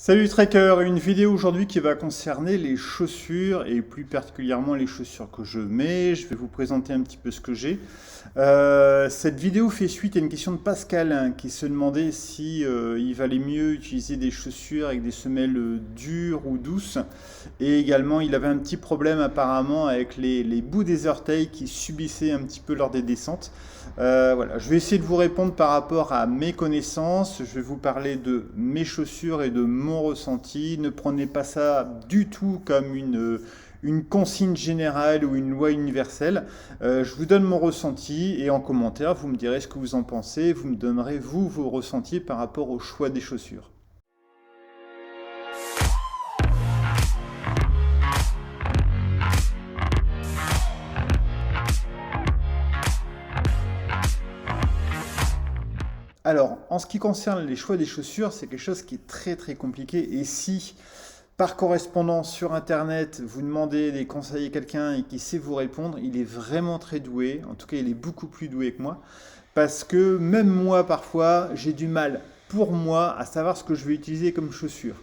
Salut Tracker, une vidéo aujourd'hui qui va concerner les chaussures et plus particulièrement les chaussures que je mets. Je vais vous présenter un petit peu ce que j'ai. Cette vidéo fait suite à une question de Pascal qui se demandait si il valait mieux utiliser des chaussures avec des semelles dures ou douces. Et également, il avait un petit problème apparemment avec les bouts des orteils qui subissaient un petit peu lors des descentes. Voilà, je vais essayer de vous répondre par rapport à mes connaissances. Je vais vous parler de mes chaussures et de mon ressenti. Ne prenez pas ça du tout comme une consigne générale ou une loi universelle. Je vous donne mon ressenti et en commentaire, vous me direz ce que vous en pensez. Vous me donnerez, vous, vos ressentis par rapport au choix des chaussures. Alors, en ce qui concerne les choix des chaussures, c'est quelque chose qui est très très compliqué. Et si par correspondance sur Internet, vous demandez des conseils à quelqu'un et qui sait vous répondre, il est vraiment très doué. En tout cas, il est beaucoup plus doué que moi. Parce que même moi, parfois, j'ai du mal, pour moi, à savoir ce que je vais utiliser comme chaussures.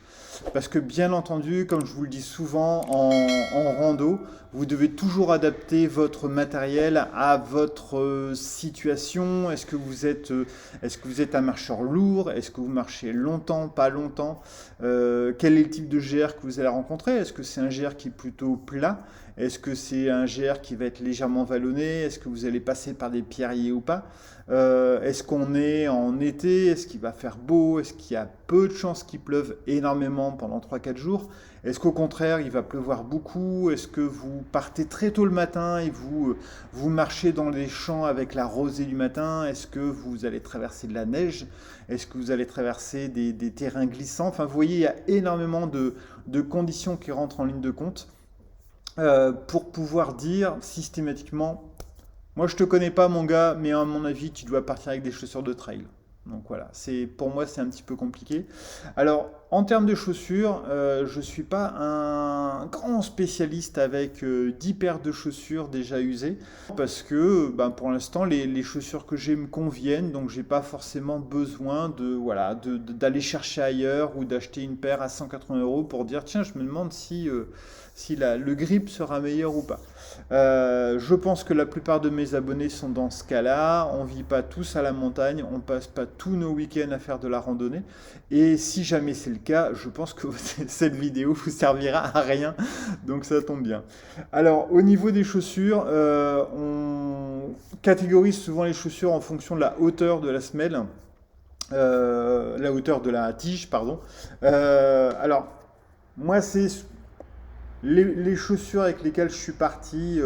Parce que bien entendu, comme je vous le dis souvent en rando, vous devez toujours adapter votre matériel à votre situation. Est-ce que vous êtes un marcheur lourd? Est-ce que vous marchez longtemps, pas longtemps? Quel est le type de GR que vous allez rencontrer? Est-ce que c'est un GR qui est plutôt plat? Est-ce que c'est un GR qui va être légèrement vallonné? Est-ce que vous allez passer par des pierriers ou pas? Est-ce qu'on est en été? Est-ce qu'il va faire beau? Est-ce qu'il y a peu de chances qu'il pleuve énormément pendant 3 4 jours? Est-ce qu'au contraire, il va pleuvoir beaucoup? Est-ce que vous partez très tôt le matin et vous marchez dans les champs avec la rosée du matin? Est-ce que vous allez traverser de la neige? Est-ce que vous allez traverser des terrains glissants? Enfin, vous voyez, il y a énormément de conditions qui rentrent en ligne de compte pour pouvoir dire systématiquement, moi je te connais pas mon gars, mais à mon avis tu dois partir avec des chaussures de trail. Donc voilà, pour moi c'est un petit peu compliqué. Alors en termes de chaussures, je ne suis pas un grand spécialiste avec 10 paires de chaussures déjà usées parce que ben, pour l'instant les chaussures que j'ai me conviennent, donc j'ai pas forcément besoin d'aller chercher ailleurs ou d'acheter une paire à 180 euros pour dire tiens je me demande si le grip sera meilleur ou pas. Je pense que la plupart de mes abonnés sont dans ce cas-là. On ne vit pas tous à la montagne, on ne passe pas tous nos week-ends à faire de la randonnée. Et si jamais c'est le cas, je pense que cette vidéo vous servira à rien. Donc ça tombe bien. Alors au niveau des chaussures, on catégorise souvent les chaussures en fonction de la hauteur de la semelle. La hauteur de la tige, pardon. Alors, moi, c'est les chaussures avec lesquelles je suis parti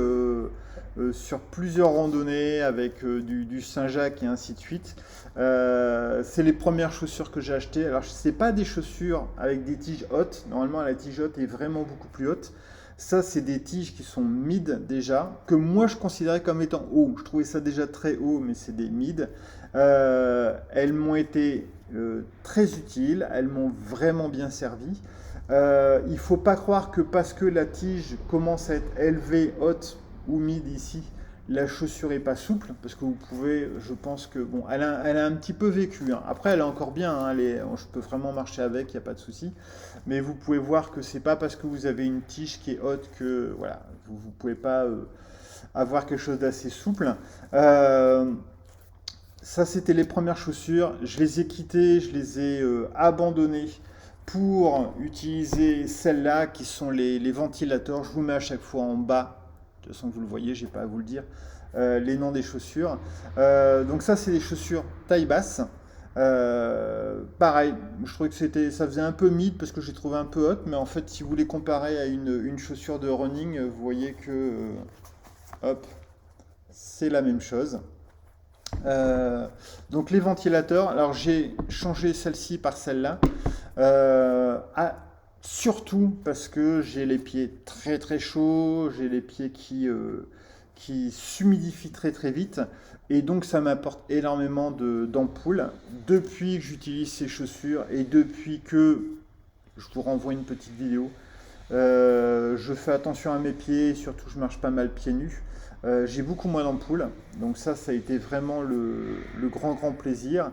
sur plusieurs randonnées avec du Saint-Jacques et ainsi de suite. C'est les premières chaussures que j'ai achetées. Alors, ce n'est pas des chaussures avec des tiges hautes. Normalement, la tige haute est vraiment beaucoup plus haute. Ça, c'est des tiges qui sont mid déjà, que moi je considérais comme étant haut. Je trouvais ça déjà très haut, mais c'est des mid. Elles m'ont été très utiles, elles m'ont vraiment bien servi. Il ne faut pas croire que parce que la tige commence à être élevée, haute ou mid ici, la chaussure n'est pas souple, parce que vous pouvez, je pense que, bon, elle a un petit peu vécu, hein. Après, elle est encore bien, hein, je peux vraiment marcher avec, il n'y a pas de souci. Mais vous pouvez voir que c'est pas parce que vous avez une tige qui est haute que, voilà, vous ne pouvez pas avoir quelque chose d'assez souple. Ça, c'était les premières chaussures. Je les ai quittées, je les ai abandonnées pour utiliser celles-là qui sont les ventilateurs. Je vous mets à chaque fois en bas, de toute façon vous le voyez, j'ai pas à vous le dire, les noms des chaussures. Donc ça c'est des chaussures taille basse. Pareil, je trouvais que ça faisait un peu mid parce que j'ai trouvé un peu haute, mais en fait si vous les comparez à une chaussure de running, vous voyez que hop, c'est la même chose. Donc les ventilateurs, alors j'ai changé celle-ci par celle-là. Surtout parce que j'ai les pieds très très chauds, j'ai les pieds qui s'humidifient très très vite et donc ça m'apporte énormément d'ampoules. Depuis que j'utilise ces chaussures et depuis que je vous renvoie une petite vidéo, je fais attention à mes pieds et surtout je marche pas mal pieds nus. J'ai beaucoup moins d'ampoules, donc ça a été vraiment le grand plaisir.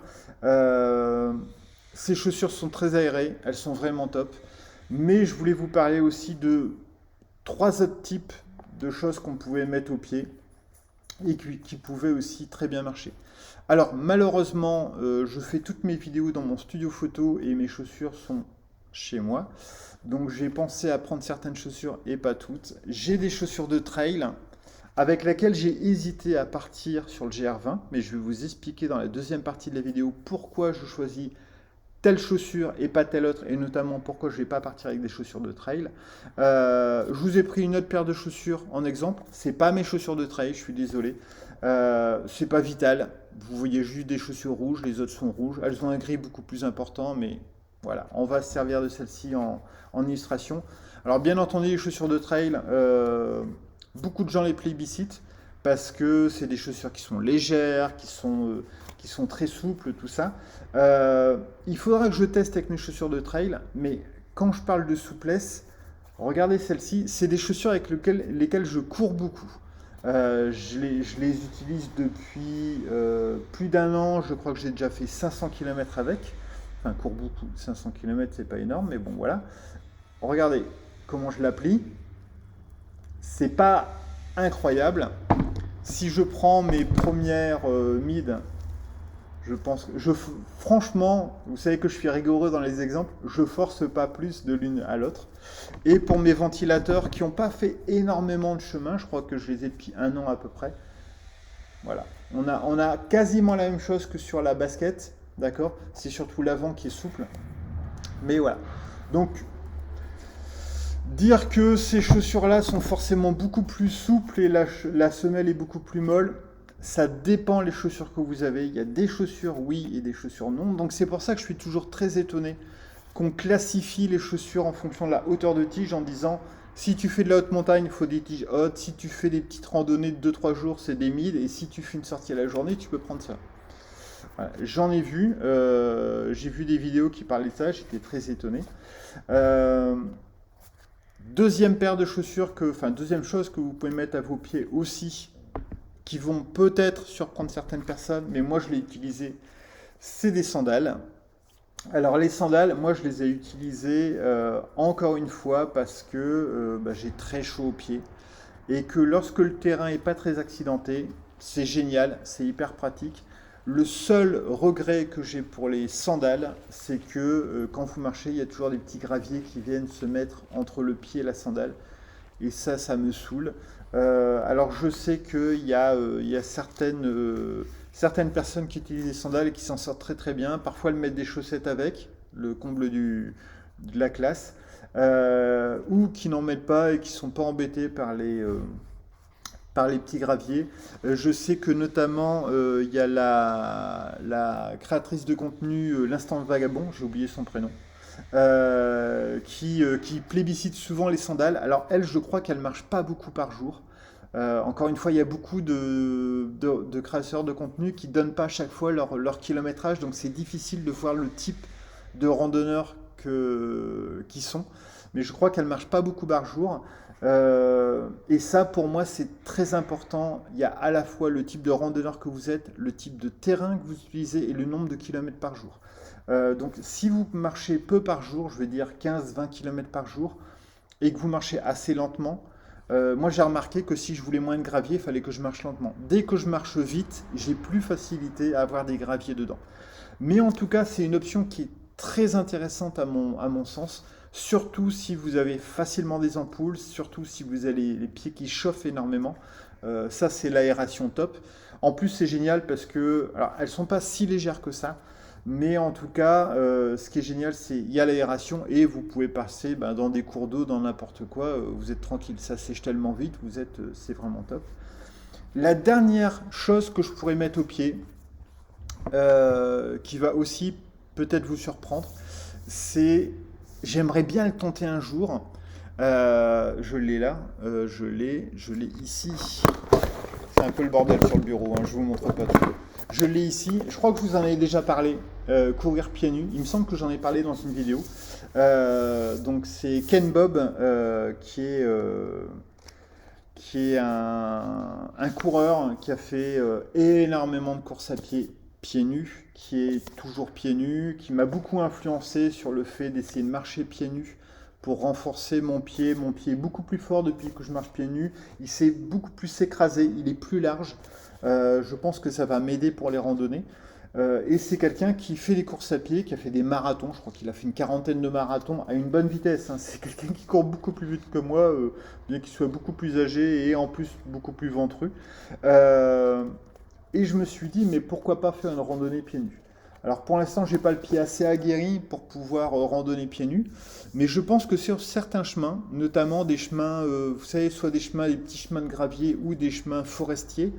Ces chaussures sont très aérées, elles sont vraiment top. Mais je voulais vous parler aussi de 3 autres types de choses qu'on pouvait mettre au pied et qui pouvaient aussi très bien marcher. Alors malheureusement, je fais toutes mes vidéos dans mon studio photo et mes chaussures sont chez moi. Donc j'ai pensé à prendre certaines chaussures et pas toutes. J'ai des chaussures de trail avec lesquelles j'ai hésité à partir sur le GR20, mais je vais vous expliquer dans la deuxième partie de la vidéo pourquoi je choisis telle chaussure et pas telle autre, et notamment pourquoi je ne vais pas partir avec des chaussures de trail. Je vous ai pris une autre paire de chaussures en exemple. C'est pas mes chaussures de trail, je suis désolé. C'est pas vital. Vous voyez juste des chaussures rouges, les autres sont rouges. Elles ont un gris beaucoup plus important, mais voilà, on va se servir de celle-ci en illustration. Alors bien entendu, les chaussures de trail, beaucoup de gens les plébiscitent parce que c'est des chaussures qui sont légères, qui sont très souples, tout ça. Il faudra que je teste avec mes chaussures de trail, mais quand je parle de souplesse, regardez celle-ci, c'est des chaussures avec lesquelles je cours beaucoup. Je les utilise depuis plus d'1 an, je crois que j'ai déjà fait 500 km avec. Enfin, cours beaucoup, 500 km c'est pas énorme, mais bon voilà. Regardez comment je l'applique. C'est pas incroyable. Si je prends mes premières mid, je pense que franchement, vous savez que je suis rigoureux dans les exemples, je force pas plus de l'une à l'autre. Et pour mes ventilateurs qui n'ont pas fait énormément de chemin, je crois que je les ai depuis 1 an à peu près. Voilà, on a quasiment la même chose que sur la basket, d'accord? C'est surtout l'avant qui est souple. Mais voilà. Donc dire que ces chaussures-là sont forcément beaucoup plus souples et la semelle est beaucoup plus molle, ça dépend les chaussures que vous avez. Il y a des chaussures oui et des chaussures non. Donc c'est pour ça que je suis toujours très étonné qu'on classifie les chaussures en fonction de la hauteur de tige en disant si tu fais de la haute montagne, il faut des tiges hautes, si tu fais des petites randonnées de 2-3 jours, c'est des mid, et si tu fais une sortie à la journée, tu peux prendre ça. Voilà. J'en ai vu, j'ai vu des vidéos qui parlaient de ça, j'étais très étonné. Deuxième paire de chaussures, deuxième chose que vous pouvez mettre à vos pieds aussi, qui vont peut-être surprendre certaines personnes, mais moi je l'ai utilisé, c'est des sandales. Alors les sandales, moi je les ai utilisées encore une fois parce que j'ai très chaud aux pieds et que lorsque le terrain n'est pas très accidenté, c'est génial, c'est hyper pratique. Le seul regret que j'ai pour les sandales, c'est que quand vous marchez, il y a toujours des petits graviers qui viennent se mettre entre le pied et la sandale. Et ça me saoule. Alors je sais qu'il y a certaines personnes qui utilisent des sandales et qui s'en sortent très très bien. Parfois elles mettent des chaussettes avec, le comble de la classe. Ou qui n'en mettent pas et qui ne sont pas embêtés par les petits graviers. Je sais que notamment il y a la créatrice de contenu, l'Instant Vagabond, j'ai oublié son prénom, qui plébiscite souvent les sandales. Alors elle, je crois qu'elle ne marche pas beaucoup par jour. Encore une fois, il y a beaucoup de créateurs de contenu qui ne donnent pas à chaque fois leur kilométrage, donc c'est difficile de voir le type de randonneurs qui sont. Mais je crois qu'elle ne marche pas beaucoup par jour. Et ça, pour moi, c'est très important. Il y a à la fois le type de randonneur que vous êtes, le type de terrain que vous utilisez et le nombre de kilomètres par jour. Donc, si vous marchez peu par jour, je vais dire 15-20 km par jour, et que vous marchez assez lentement, moi j'ai remarqué que si je voulais moins de gravier, il fallait que je marche lentement. Dès que je marche vite, j'ai plus facilité à avoir des graviers dedans. Mais en tout cas, c'est une option qui est très intéressante à mon sens. Surtout si vous avez facilement des ampoules, surtout si vous avez les pieds qui chauffent énormément. Ça, c'est l'aération top. En plus, c'est génial parce que, alors, elles ne sont pas si légères que ça, mais en tout cas, ce qui est génial, c'est qu'il y a l'aération et vous pouvez passer dans des cours d'eau, dans n'importe quoi. Vous êtes tranquille, ça sèche tellement vite, c'est vraiment top. La dernière chose que je pourrais mettre au pied, qui va aussi peut-être vous surprendre, c'est... J'aimerais bien le tenter un jour. Je l'ai là, je l'ai ici. C'est un peu le bordel sur le bureau, hein, je vous montre pas tout. Je l'ai ici. Je crois que je vous en ai déjà parlé. Courir pieds nus. Il me semble que j'en ai parlé dans une vidéo. Donc c'est Ken Bob qui est un coureur qui a fait énormément de courses à pied pieds nus, qui est toujours pieds nus, qui m'a beaucoup influencé sur le fait d'essayer de marcher pieds nus pour renforcer mon pied est beaucoup plus fort depuis que je marche pieds nus, il s'est beaucoup plus écrasé, il est plus large. Je pense que ça va m'aider pour les randonnées. Et c'est quelqu'un qui fait des courses à pied, qui a fait des marathons, je crois qu'il a fait une quarantaine de marathons à une bonne vitesse, hein. C'est quelqu'un qui court beaucoup plus vite que moi, bien qu'il soit beaucoup plus âgé et en plus beaucoup plus ventru. Euh, et je me suis dit, mais pourquoi pas faire une randonnée pieds nus? Alors pour l'instant, j'ai pas le pied assez aguerri pour pouvoir randonner pieds nus, mais je pense que sur certains chemins, notamment des chemins, vous savez, soit des chemins, des petits chemins de gravier ou des chemins forestiers,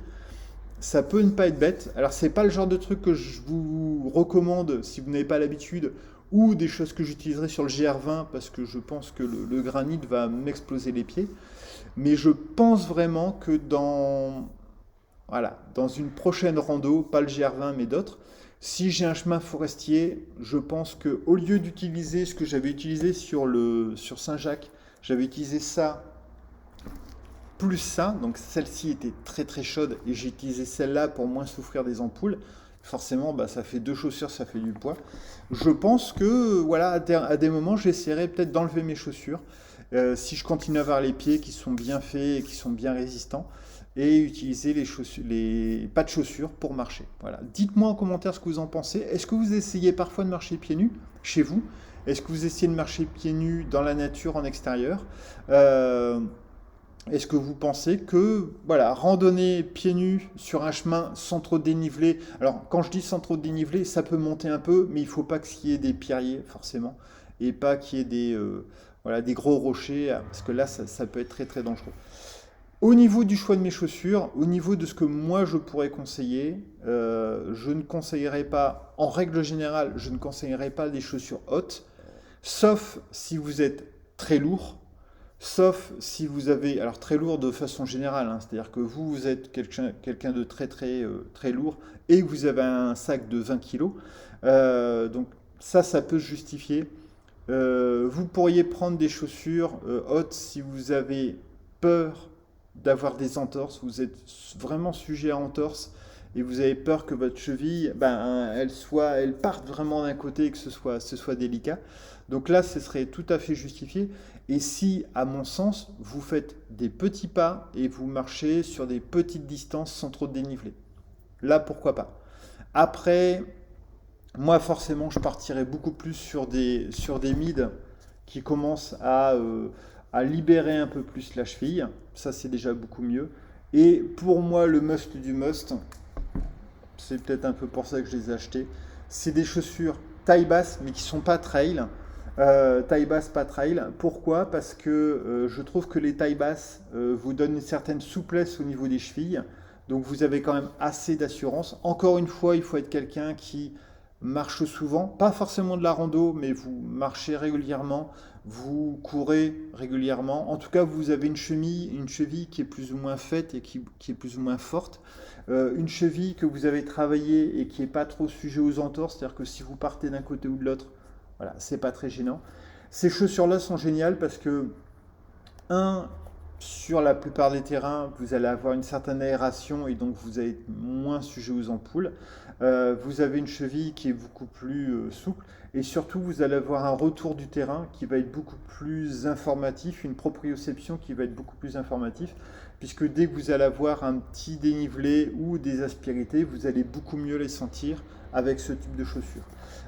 ça peut ne pas être bête. Alors, c'est pas le genre de truc que je vous recommande si vous n'avez pas l'habitude, ou des choses que j'utiliserai sur le GR20 parce que je pense que le granit va m'exploser les pieds. Mais je pense vraiment que voilà, dans une prochaine rando, pas le GR20 mais d'autres, si j'ai un chemin forestier, je pense que au lieu d'utiliser ce que j'avais utilisé sur Saint-Jacques, j'avais utilisé ça plus ça, donc celle-ci était très très chaude et j'ai utilisé celle-là pour moins souffrir des ampoules. Forcément, bah, ça fait deux chaussures, ça fait du poids. Je pense que voilà, à des moments, j'essaierai peut-être d'enlever mes chaussures si je continue à avoir les pieds qui sont bien faits et qui sont bien résistants et utiliser les chaussures, les pas de chaussures pour marcher. Voilà. Dites-moi en commentaire ce que vous en pensez. Est-ce que vous essayez parfois de marcher pieds nus chez vous? Est-ce que vous essayez de marcher pieds nus dans la nature en extérieur? Euh, Est-ce que vous pensez que, voilà, randonner pieds nus sur un chemin sans trop de dénivelé, alors quand je dis sans trop de dénivelé, ça peut monter un peu, mais il ne faut pas qu'il y ait des pierriers, forcément, et pas qu'il y ait voilà, des gros rochers, parce que là, ça peut être très très dangereux. Au niveau du choix de mes chaussures, au niveau de ce que moi je pourrais conseiller, je ne conseillerais pas, en règle générale, je ne conseillerais pas des chaussures hautes, sauf si vous êtes très lourd. Sauf si vous avez, alors très lourd de façon générale, hein, c'est-à-dire que vous êtes quelqu'un de très très très lourd et que vous avez un sac de 20 kilos. Donc ça peut se justifier. Vous pourriez prendre des chaussures hautes si vous avez peur d'avoir des entorses, vous êtes vraiment sujet à entorse et vous avez peur que votre cheville, ben, elle parte vraiment d'un côté et que ce soit délicat. Donc là, ce serait tout à fait justifié. Et si, à mon sens, vous faites des petits pas et vous marchez sur des petites distances sans trop de dénivelé. Là, pourquoi pas. Après, moi, forcément, je partirais beaucoup plus sur des mids qui commencent à libérer un peu plus la cheville. Ça, c'est déjà beaucoup mieux. Et pour moi, le must du must, c'est peut-être un peu pour ça que je les ai achetés, c'est des chaussures taille basse, mais qui ne sont pas trail. Taille basse, pas trail. Pourquoi? Parce que je trouve que les tailles basses vous donnent une certaine souplesse au niveau des chevilles. Donc vous avez quand même assez d'assurance. Encore une fois, il faut être quelqu'un qui marche souvent, pas forcément de la rando, mais vous marchez régulièrement, vous courez régulièrement. En tout cas, vous avez une cheville qui est plus ou moins faite et qui est plus ou moins forte. Une cheville que vous avez travaillée et qui n'est pas trop sujet aux entorses, c'est-à-dire que si vous partez d'un côté ou de l'autre, voilà, c'est pas très gênant. Ces chaussures-là sont géniales parce que, un, sur la plupart des terrains, vous allez avoir une certaine aération et donc vous allez être moins sujet aux ampoules. Vous avez une cheville qui est beaucoup plus souple et surtout vous allez avoir un retour du terrain qui va être beaucoup plus informatif, une proprioception qui va être beaucoup plus informatif, puisque dès que vous allez avoir un petit dénivelé ou des aspérités, vous allez beaucoup mieux les sentir avec ce type de chaussures.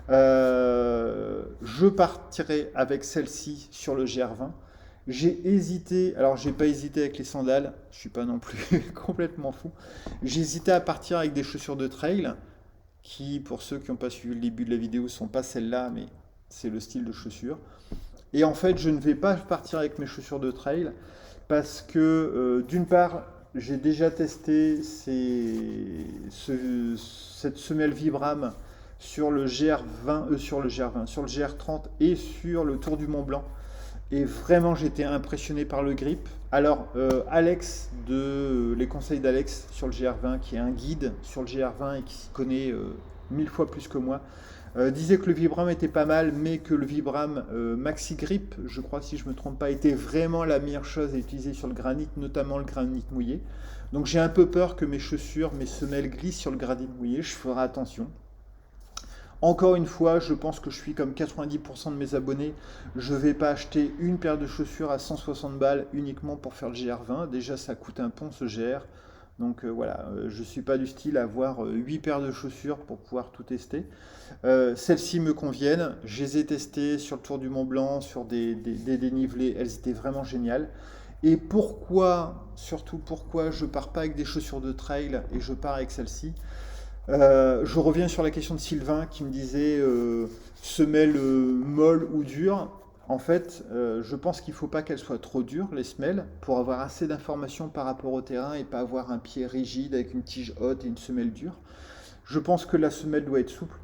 Je partirai avec celle-ci sur le GR20. J'ai hésité, alors j'ai pas hésité avec les sandales, je suis pas non plus complètement fou. J'ai hésité à partir avec des chaussures de trail, qui pour ceux qui n'ont pas suivi le début de la vidéo sont pas celles-là, mais c'est le style de chaussures. Et en fait, je ne vais pas partir avec mes chaussures de trail parce que d'une part, j'ai déjà testé cette semelle Vibram sur le GR20, sur le GR30 et sur le Tour du Mont Blanc. Et vraiment, j'étais impressionné par le grip. Alors, Alex, les conseils d'Alex sur le GR20, qui est un guide sur le GR20 et qui s'y connaît 1000 fois plus que moi, Disait que le Vibram était pas mal, mais que le Vibram Maxi Grip, je crois si je me trompe pas, était vraiment la meilleure chose à utiliser sur le granit, notamment le granit mouillé. Donc j'ai un peu peur que mes chaussures, mes semelles glissent sur le granit mouillé, je ferai attention. Encore une fois, je pense que je suis comme 90% de mes abonnés. Je ne vais pas acheter une paire de chaussures à 160 balles uniquement pour faire le GR20. Déjà, ça coûte un pont ce GR. Donc voilà, je ne suis pas du style à avoir 8 paires de chaussures pour pouvoir tout tester. Celles-ci me conviennent. Je les ai testées sur le Tour du Mont Blanc, sur des dénivelés. Elles étaient vraiment géniales. Et pourquoi, surtout pourquoi je pars pas avec des chaussures de trail et je pars avec celles-ci? Je reviens sur la question de Sylvain qui me disait semelle molle ou dure. En fait, je pense qu'il ne faut pas qu'elles soient trop dures, les semelles, pour avoir assez d'informations par rapport au terrain et pas avoir un pied rigide avec une tige haute et une semelle dure. Je pense que la semelle doit être souple.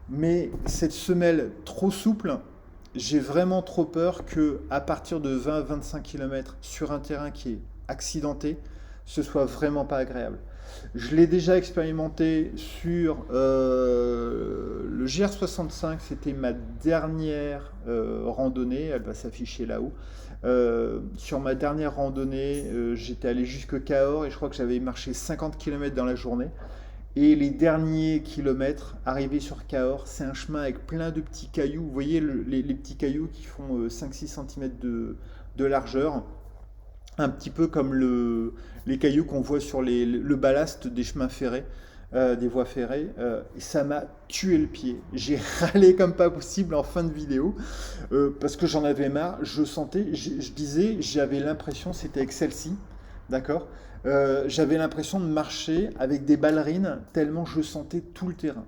Mais cette semelle trop souple, j'ai vraiment trop peur que à partir de 20-25 km sur un terrain qui est accidenté, ce soit vraiment pas agréable. Je l'ai déjà expérimenté sur le GR65, c'était ma dernière randonnée, elle va s'afficher là-haut. Sur ma dernière randonnée, j'étais allé jusque Cahors et je crois que j'avais marché 50 km dans la journée. Et les derniers kilomètres, arrivés sur Cahors, c'est un chemin avec plein de petits cailloux. Vous voyez les petits cailloux qui font 5-6 cm de largeur, un petit peu comme les cailloux qu'on voit sur le ballast des chemins ferrés, des voies ferrées. Et ça m'a tué le pied. J'ai râlé comme pas possible en fin de vidéo parce que j'en avais marre. Je sentais, je disais, j'avais l'impression, c'était avec celle-ci, d'accord? J'avais l'impression de marcher avec des ballerines tellement je sentais tout le terrain.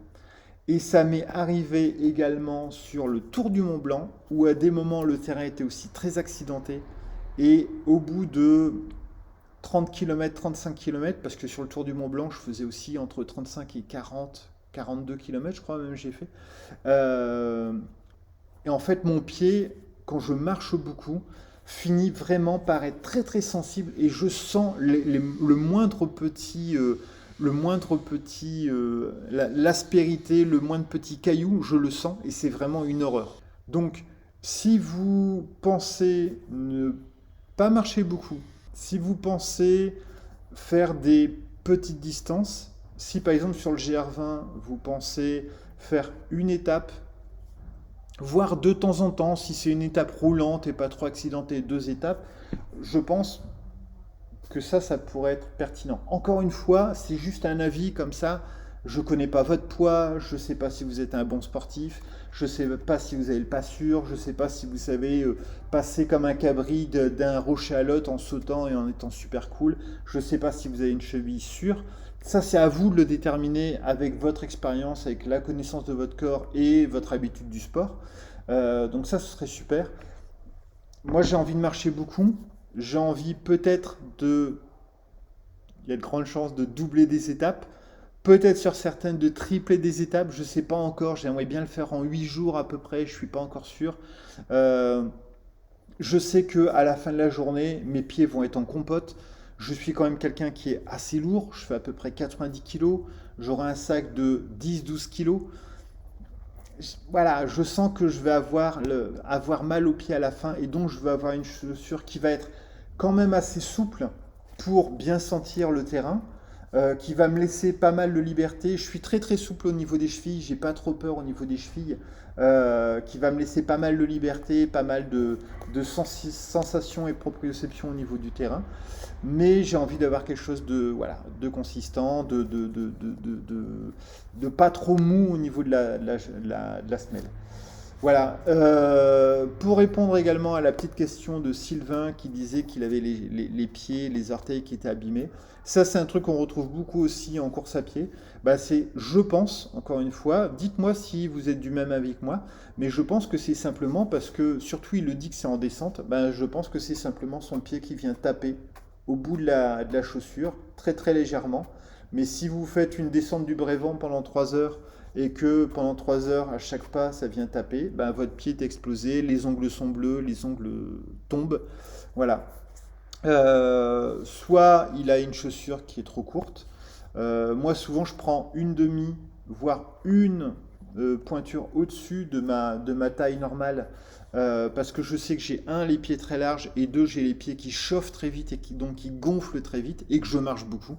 Et ça m'est arrivé également sur le Tour du Mont Blanc, où à des moments le terrain était aussi très accidenté. Et au bout de 30 km, 35 km, parce que sur le Tour du Mont Blanc, je faisais aussi entre 35 et 40, 42 km, je crois même j'ai fait. Euh, et en fait, mon pied, quand je marche beaucoup, finit vraiment par être très très sensible et je sens le moindre petit, l'aspérité, le moindre petit caillou, je le sens et c'est vraiment une horreur. Donc, si vous pensez ne pas marcher beaucoup, si vous pensez faire des petites distances, si par exemple sur le GR20, vous pensez faire une étape, voire de temps en temps, si c'est une étape roulante et pas trop accidentée, deux étapes, je pense que ça pourrait être pertinent. Encore une fois, c'est juste un avis comme ça. Je ne connais pas votre poids, je ne sais pas si vous êtes un bon sportif, je ne sais pas si vous avez le pas sûr, je ne sais pas si vous savez passer comme un cabri d'un rocher à l'autre en sautant et en étant super cool, je ne sais pas si vous avez une cheville sûre. Ça, c'est à vous de le déterminer avec votre expérience, avec la connaissance de votre corps et votre habitude du sport. Donc ça, ce serait super. Moi, j'ai envie de marcher beaucoup. J'ai envie peut-être il y a de grandes chances de doubler des étapes. Peut-être sur certaines de tripler des étapes, je ne sais pas encore. J'aimerais bien le faire en 8 jours à peu près, je ne suis pas encore sûr. Euh, je sais que à la fin de la journée, mes pieds vont être en compote. Je suis quand même quelqu'un qui est assez lourd, je fais à peu près 90 kilos. J'aurai un sac de 10-12 kilos. Voilà, je sens que je vais avoir mal aux pieds à la fin et donc je vais avoir une chaussure qui va être quand même assez souple pour bien sentir le terrain, qui va me laisser pas mal de liberté. Je suis très très souple au niveau des chevilles, j'ai pas trop peur au niveau des chevilles, qui va me laisser pas mal de liberté, pas mal de sensations et proprioception au niveau du terrain. Mais j'ai envie d'avoir quelque chose de, voilà, de consistant, de pas trop mou au niveau de la semelle. Voilà. Pour répondre également à la petite question de Sylvain qui disait qu'il avait les pieds, les orteils qui étaient abîmés. Ça, c'est un truc qu'on retrouve beaucoup aussi en course à pied. Bah, c'est, je pense, encore une fois, dites-moi si vous êtes du même avis que moi, mais je pense que c'est simplement parce que, surtout il le dit que c'est en descente, bah, je pense que c'est simplement son pied qui vient taper au bout de la chaussure, très très légèrement. Mais si vous faites une descente du Brévent pendant 3 heures, et que pendant 3 heures, à chaque pas, ça vient taper, ben, votre pied est explosé, les ongles sont bleus, les ongles tombent. Voilà. Soit il a une chaussure qui est trop courte. Moi, souvent, je prends une demi, voire une pointure au-dessus de ma taille normale, parce que je sais que j'ai les pieds très larges, et deux, j'ai les pieds qui chauffent très vite et donc qui gonflent très vite, et que je marche beaucoup.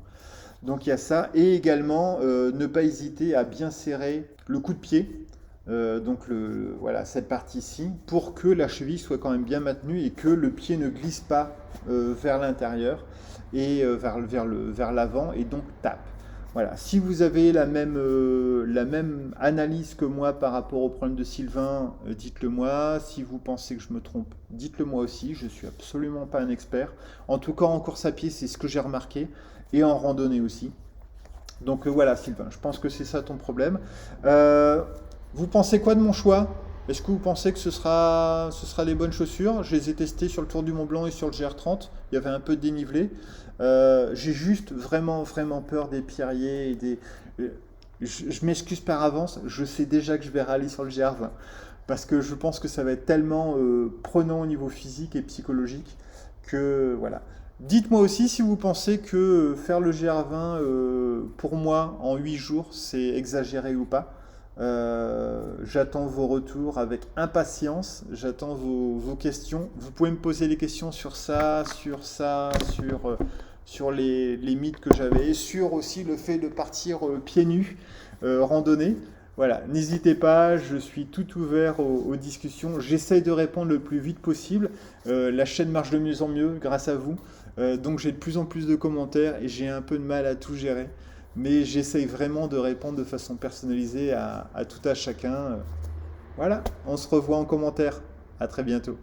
Donc il y a ça, et également ne pas hésiter à bien serrer le coup de pied, voilà, cette partie-ci, pour que la cheville soit quand même bien maintenue et que le pied ne glisse pas vers l'intérieur et vers l'avant et donc tape. Voilà. Si vous avez la même analyse que moi par rapport au problème de Sylvain, dites-le moi. Si vous pensez que je me trompe, dites-le moi aussi. Je ne suis absolument pas un expert. En tout cas, en course à pied, c'est ce que j'ai remarqué. Et en randonnée aussi. Donc voilà, Sylvain, je pense que c'est ça ton problème. Euh, Vous pensez quoi de mon choix? Est-ce que vous pensez que ce sera les bonnes chaussures? Je les ai testées sur le Tour du Mont Blanc et sur le GR30. Il y avait un peu de dénivelé. J'ai juste vraiment, vraiment peur des pierriers et des. Je m'excuse par avance, je sais déjà que je vais râler sur le GR20. Parce que je pense que ça va être tellement prenant au niveau physique et psychologique que voilà. Dites-moi aussi si vous pensez que faire le GR20 pour moi en 8 jours, c'est exagéré ou pas. J'attends vos retours avec impatience, j'attends vos questions. Vous pouvez me poser des questions sur ça, sur les mythes que j'avais, sur aussi le fait de partir pieds nus, randonnée. Voilà, n'hésitez pas, je suis tout ouvert aux discussions. J'essaye de répondre le plus vite possible. La chaîne marche de mieux en mieux grâce à vous. Donc j'ai de plus en plus de commentaires et j'ai un peu de mal à tout gérer. Mais j'essaye vraiment de répondre de façon personnalisée à tout à chacun. Voilà, on se revoit en commentaire. À très bientôt.